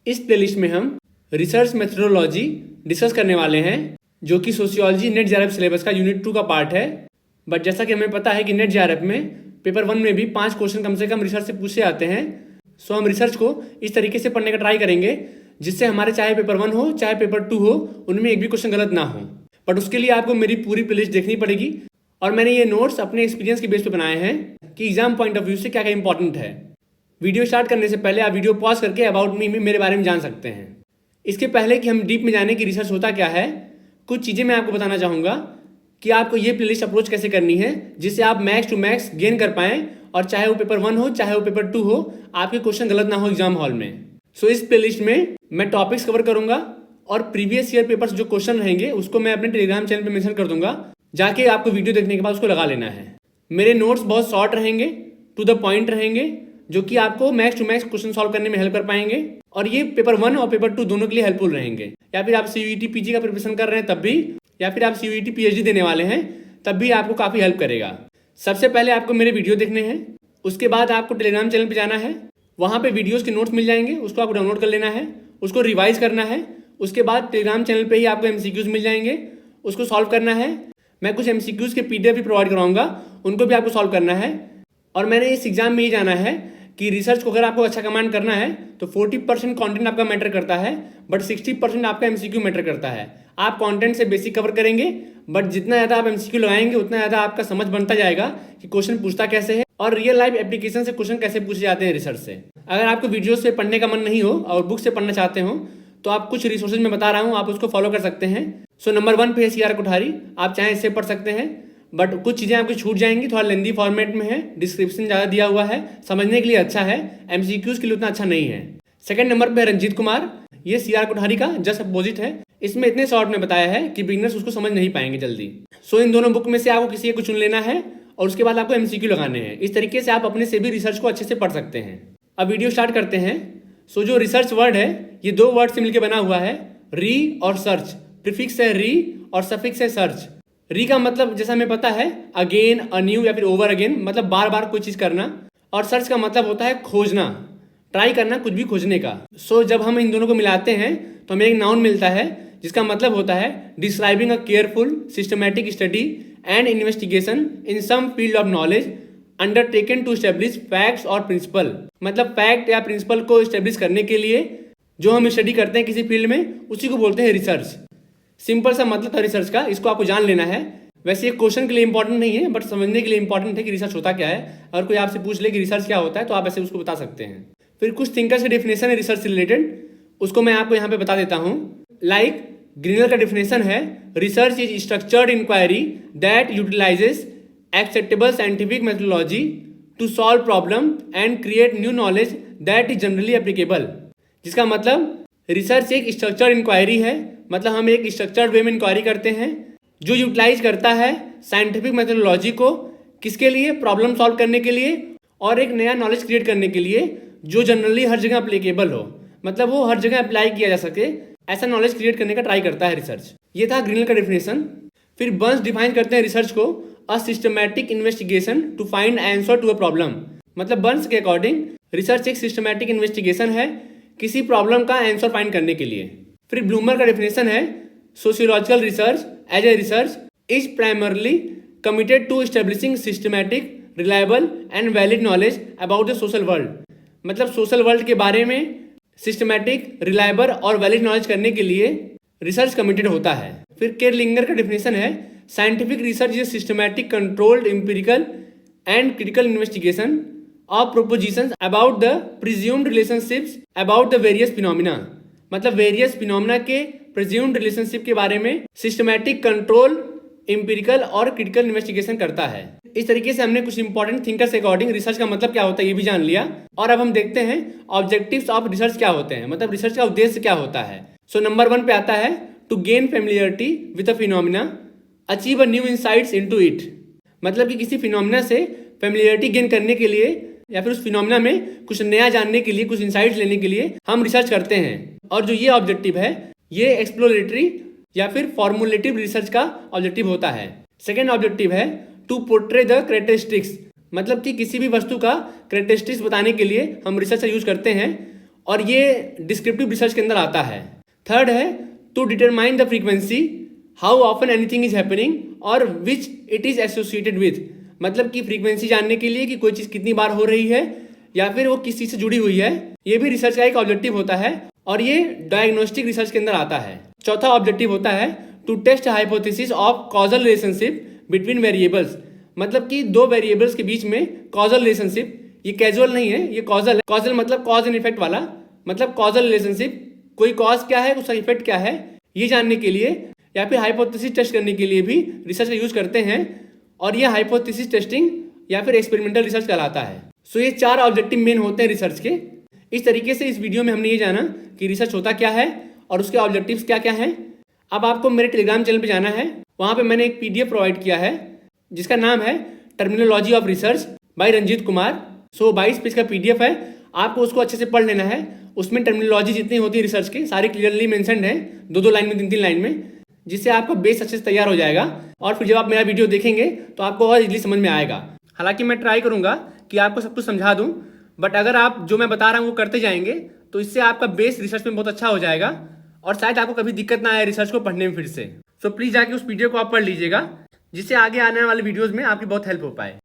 इस प्लेलिस्ट में हम रिसर्च मेथोडोलॉजी डिस्कस करने वाले हैं, जो कि सोशियोलॉजी नेट जेआरएफ सिलेबस का यूनिट 2 का पार्ट है। बट जैसा कि हमें पता है कि नेट जेआरएफ में पेपर 1 में भी 5 क्वेश्चन कम से कम रिसर्च से पूछे आते हैं। सो हम रिसर्च को इस तरीके से पढ़ने का ट्राई करेंगे जिससे हमारे चाहे पेपर 1 हो चाहे पेपर 2 हो, उनमें एक भी क्वेश्चन गलत ना हो। बट उसके लिए आपको मेरी पूरी प्लेलिस्ट देखनी पड़ेगी और मैंने ये नोट्स अपने एक्सपीरियंस के बेस पे बनाए हैं कि एग्जाम पॉइंट ऑफ व्यू से क्या क्या इंपॉर्टेंट है। वीडियो स्टार्ट करने से पहले आप वीडियो पॉज करके अबाउट मी में मेरे बारे में जान सकते हैं। इसके पहले कि हम डीप में जाने की रिसर्च होता क्या है, कुछ चीज़ें मैं आपको बताना चाहूँगा कि आपको ये प्लेलिस्ट अप्रोच कैसे करनी है जिससे आप मैक्स टू मैक्स गेन कर पाएँ और चाहे वो पेपर 1 हो चाहे वो पेपर 2 हो, आपके क्वेश्चन गलत ना हो एग्जाम हॉल में। सो इस प्लेलिस्ट में मैं टॉपिक्स कवर करूँगा और प्रीवियस ईयर पेपर्स जो क्वेश्चन रहेंगे उसको मैं अपने टेलीग्राम चैनल पर मेंशन कर दूंगा, जाके आपको वीडियो देखने के बाद उसको लगा लेना है। मेरे नोट्स बहुत शॉर्ट रहेंगे, टू द पॉइंट रहेंगे, जो कि आपको max to max question solve करने में हेल्प कर पाएंगे और ये पेपर 1 और पेपर 2 दोनों के लिए हेल्पफुल रहेंगे। या फिर आप सीयूईटी पीजी का प्रिपरेशन कर रहे हैं तब भी, या फिर आप सीयूईटी पीएचडी देने वाले हैं तब भी आपको काफ़ी हेल्प करेगा। सबसे पहले आपको मेरे वीडियो देखने हैं, उसके बाद आपको टेलीग्राम चैनल पर जाना है, वहाँ पर वीडियोज़ के नोट्स मिल जाएंगे, उसको आपको डाउनलोड कर लेना है, उसको रिवाइज करना है। उसके बाद टेलीग्राम चैनल पर ही आपको एमसीक्यूज मिल जाएंगे, उसको सॉल्व करना है। मैं कुछ एमसीक्यूज के पीडीएफ भी प्रोवाइड कराऊंगा, उनको भी आपको सॉल्व करना है। और मैंने इस एग्जाम में ये जाना है कि रिसर्च को अगर आपको अच्छा कमांड करना है तो 40% कंटेंट आपका मैटर करता है, बट 60% आपका एमसीक्यू मैटर करता है। आप कंटेंट से बेसिक कवर करेंगे, बट जितना ज़्यादा आप एमसीक्यू लगाएंगे उतना ज़्यादा आपका समझ बनता जाएगा कि क्वेश्चन पूछता कैसे है और रियल लाइफ एप्लीकेशन से क्वेश्चन कैसे पूछे जाते हैं रिसर्च से। अगर आपको वीडियो से पढ़ने का मन नहीं हो और बुक से पढ़ना चाहते हो तो आप कुछ रिसोर्सेज में बता रहा हूँ, आप उसको फॉलो कर सकते हैं। सो नंबर 1 पे है सीआर कोठारी, आप चाहें इससे पढ़ सकते हैं, बट कुछ चीज़ें आपकी छूट जाएंगी, थोड़ा लेंदी फॉर्मेट में है, डिस्क्रिप्शन ज़्यादा दिया हुआ है, समझने के लिए अच्छा है, एमसीक्यूज के लिए उतना अच्छा नहीं है। सेकंड नंबर पे है रंजीत कुमार, ये सीआर कोठारी का जस्ट अपोजिट है। इसमें इतने शॉर्ट में बताया है कि बिगिनर्स उसको समझ नहीं पाएंगे जल्दी। सो इन दोनों बुक में से आपको किसी एक को चुन लेना है और उसके बाद आपको एमसीक्यू लगाने हैं। इस तरीके से आप अपने से भी रिसर्च को अच्छे से पढ़ सकते हैं। अब वीडियो स्टार्ट करते हैं। सो जो रिसर्च वर्ड है ये 2 वर्ड से मिलकर बना हुआ है, री और सर्च। प्रीफिक्स है री और सफिक्स है सर्च। री का मतलब जैसा हमें पता है अगेन, अन्यू या फिर ओवर अगेन, मतलब बार बार कोई चीज़ करना। और सर्च का मतलब होता है खोजना, ट्राई करना, कुछ भी खोजने का। सो जब हम इन दोनों को मिलाते हैं तो हमें एक नाउन मिलता है जिसका मतलब होता है describing a careful systematic study and investigation in some field of knowledge undertaken to establish facts और प्रिंसिपल। मतलब फैक्ट या प्रिंसिपल को एस्टेब्लिश करने के लिए जो हम स्टडी करते हैं किसी फील्ड में, उसी को बोलते हैं रिसर्च। सिंपल सा मतलब था रिसर्च का, इसको आपको जान लेना है। वैसे ये क्वेश्चन के लिए इंपॉर्टेंट नहीं है, बट समझने के लिए इंपॉर्टेंट है कि रिसर्च होता क्या है। अगर कोई आपसे पूछ ले कि रिसर्च क्या होता है तो आप ऐसे उसको बता सकते हैं। फिर कुछ थिंकर्स की डेफिनेशन है रिसर्च से रिलेटेड, उसको मैं आपको यहाँ पे बता देता हूँ। लाइक ग्रीनर का डेफिनेशन है, research is structured inquiry that utilizes acceptable scientific methodology to solve problem and create new knowledge that is generally applicable। जिसका मतलब रिसर्च एक स्ट्रक्चर्ड इंक्वायरी है, मतलब हम एक स्ट्रक्चर्ड वे में इंक्वायरी करते हैं जो यूटिलाइज करता है साइंटिफिक मेथोडोलॉजी को, किसके लिए, प्रॉब्लम सॉल्व करने के लिए और एक नया नॉलेज क्रिएट करने के लिए जो जनरली हर जगह अप्लीकेबल हो, मतलब वो हर जगह अप्लाई किया जा सके, ऐसा नॉलेज क्रिएट करने का ट्राई करता है रिसर्च। ये था ग्रीनर का डेफिनेशन। फिर बर्न्स डिफाइन करते हैं रिसर्च को a systematic investigation to find answer to a problem. मतलब बर्न्स के अकॉर्डिंग रिसर्च एक सिस्टमैटिक इन्वेस्टिगेशन है किसी प्रॉब्लम का आंसर फाइंड करने के लिए। फिर ब्लूमर का डेफिनेशन है, sociological research as a research is primarily committed to establishing systematic, reliable and valid knowledge about the social world. मतलब सोशल वर्ल्ड के बारे में सिस्टमैटिक, रिलायबल और वैलिड नॉलेज करने के लिए रिसर्च कमिटेड होता है। फिर केरलिंगर का डेफिनेशन है, scientific research is systematic, controlled, empirical and critical investigation of propositions about the presumed relationships about the various phenomena. मतलब वेरियस फिनोमिना के प्रिज्यूम्ड रिलेशनशिप के बारे में सिस्टमैटिक, कंट्रोल, एम्पिरिकल और क्रिटिकल इन्वेस्टिगेशन करता है। इस तरीके से हमने कुछ इंपॉर्टेंट थिंकर्स के अकॉर्डिंग रिसर्च का मतलब क्या होता है ये भी जान लिया। और अब हम देखते हैं ऑब्जेक्टिव्स ऑफ रिसर्च क्या होते हैं, मतलब रिसर्च का उद्देश्य क्या होता है। सो नंबर 1 पे आता है to gain familiarity with a phenomena, achieve a new insights into it. मतलब कि किसी फिनोमिना से फेमिलियरिटी गेन करने के लिए या फिर उस फिनोमिना में कुछ नया जानने के लिए, कुछ इंसाइट्स लेने के लिए हम रिसर्च करते हैं। और जो ये ऑब्जेक्टिव है ये एक्सप्लोरेटरी या फिर फॉर्मुलेटिव रिसर्च का ऑब्जेक्टिव होता है। सेकेंड ऑब्जेक्टिव है टू पोर्ट्रे द कैरेक्टरिस्टिक्स, मतलब कि किसी भी वस्तु का कैरेक्टरिस्टिक्स बताने के लिए हम रिसर्च यूज करते हैं और ये डिस्क्रिप्टिव रिसर्च के अंदर आता है। थर्ड है to determine the frequency, how often anything is happening और which it is associated with, मतलब कि फ्रीक्वेंसी जानने के लिए कि कोई चीज़ कितनी बार हो रही है या फिर वो किस चीज़ से जुड़ी हुई है। ये भी रिसर्च का एक ऑब्जेक्टिव होता है और ये डायग्नोस्टिक रिसर्च के अंदर आता है। चौथा ऑब्जेक्टिव होता है to test hypothesis of causal relationship between variables, मतलब कि दो वेरिएबल्स के बीच में कॉजल रिलेशनशिप, ये कैजुअल नहीं है, ये कॉजल है। कॉजल मतलब कॉज एंड इफेक्ट वाला, मतलब कॉजल रिलेशनशिप, कोई कॉज क्या है उसका इफेक्ट क्या है ये जानने के लिए या फिर हाइपोथेसिस टेस्ट करने के लिए भी रिसर्च का यूज करते हैं और ये हाइपोथेसिस टेस्टिंग या फिर एक्सपेरिमेंटल रिसर्च कहलाता है। सो ये 4 ऑब्जेक्टिव मेन होते हैं रिसर्च के। इस तरीके से इस वीडियो में हमने ये जाना कि रिसर्च होता क्या है और उसके ऑब्जेक्टिव्स क्या क्या हैं। अब आपको मेरे टेलीग्राम चैनल पे जाना है, वहाँ पे मैंने एक PDF प्रोवाइड किया है जिसका नाम है terminology of research by Ranjit Kumar. So 22 page का PDF है, आपको उसको अच्छे से पढ़ लेना है। उसमें टर्मिनोलॉजी जितनी होती है रिसर्च की सारी क्लियरली मेंशन्ड है, 2-2 लाइन में 3-3 लाइन में, जिससे आपका बेस अच्छे से तैयार हो जाएगा और फिर जब आप मेरा वीडियो देखेंगे तो आपको और इजीली समझ में आएगा। हालांकि मैं ट्राई करूंगा कि आपको सब कुछ समझा दूं, बट अगर आप जो मैं बता रहा हूँ वो करते जाएंगे तो इससे आपका बेस रिसर्च में बहुत अच्छा हो जाएगा और शायद आपको कभी दिक्कत ना आए रिसर्च को पढ़ने में फिर से। सो प्लीज़ जाके उस वीडियो को आप पढ़ लीजिएगा जिससे आगे आने वाले वीडियोज़ में आपकी बहुत हेल्प हो पाए।